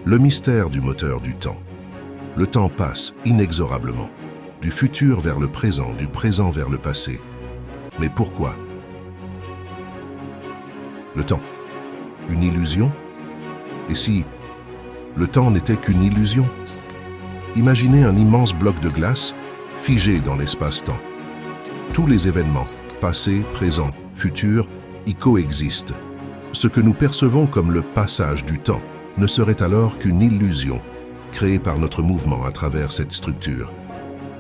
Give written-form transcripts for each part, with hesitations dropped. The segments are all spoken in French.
Le mystère du moteur du temps. Le temps passe inexorablement, du futur vers le présent, du présent vers le passé. Mais pourquoi? Le temps, une illusion? Et si le temps n'était qu'une illusion? Imaginez un immense bloc de glace figé dans l'espace-temps. Tous les événements, passé, présent, futur, y coexistent. Ce que nous percevons comme le passage du temps ne serait alors qu'une illusion créée par notre mouvement à travers cette structure.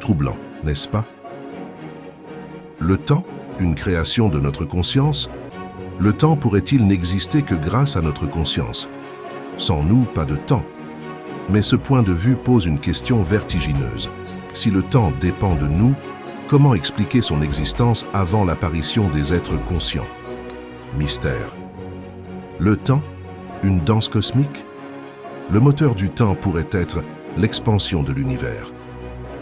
Troublant, n'est-ce pas? Le temps, une création de notre conscience? Le temps pourrait-il n'exister que grâce à notre conscience? Sans nous, pas de temps. Mais ce point de vue pose une question vertigineuse. Si le temps dépend de nous, comment expliquer son existence avant l'apparition des êtres conscients? Mystère. Le temps, une danse cosmique? Le moteur du temps pourrait être l'expansion de l'univers.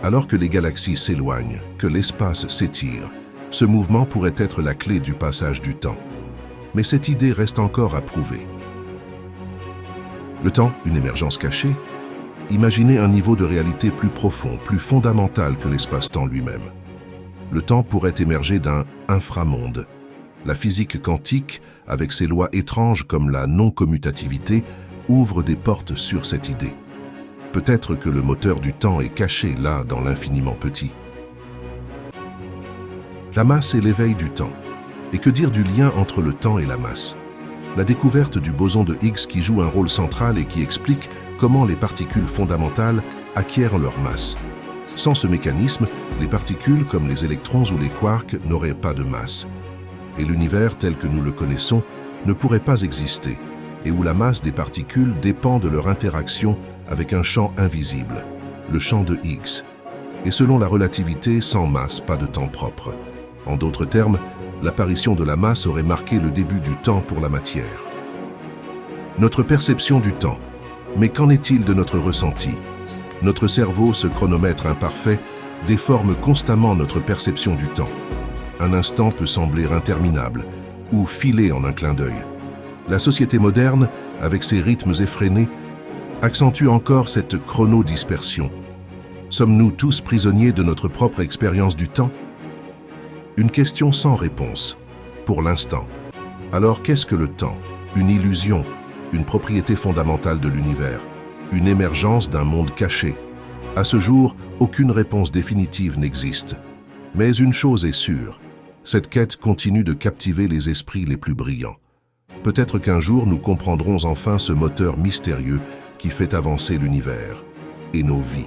Alors que les galaxies s'éloignent, que l'espace s'étire, ce mouvement pourrait être la clé du passage du temps. Mais cette idée reste encore à prouver. Le temps, une émergence cachée? Imaginez un niveau de réalité plus profond, plus fondamental que l'espace-temps lui-même. Le temps pourrait émerger d'un inframonde. La physique quantique, avec ses lois étranges comme la non-commutativité, ouvre des portes sur cette idée. Peut-être que le moteur du temps est caché là, dans l'infiniment petit. La masse et l'éveil du temps. Et que dire du lien entre le temps et la masse? La découverte du boson de Higgs qui joue un rôle central et qui explique comment les particules fondamentales acquièrent leur masse. Sans ce mécanisme, les particules comme les électrons ou les quarks n'auraient pas de masse. Et l'univers tel que nous le connaissons ne pourrait pas exister, et où la masse des particules dépend de leur interaction avec un champ invisible, le champ de Higgs. Et selon la relativité, sans masse, pas de temps propre. En d'autres termes, l'apparition de la masse aurait marqué le début du temps pour la matière. Notre perception du temps. Mais qu'en est-il de notre ressenti? Notre cerveau, ce chronomètre imparfait, déforme constamment notre perception du temps. Un instant peut sembler interminable, ou filer en un clin d'œil. La société moderne, avec ses rythmes effrénés, accentue encore cette chronodispersion. Sommes-nous tous prisonniers de notre propre expérience du temps? Une question sans réponse, pour l'instant. Alors qu'est-ce que le temps? Une illusion, une propriété fondamentale de l'univers, une émergence d'un monde caché. À ce jour, aucune réponse définitive n'existe. Mais une chose est sûre, cette quête continue de captiver les esprits les plus brillants. Peut-être qu'un jour nous comprendrons enfin ce moteur mystérieux qui fait avancer l'univers et nos vies.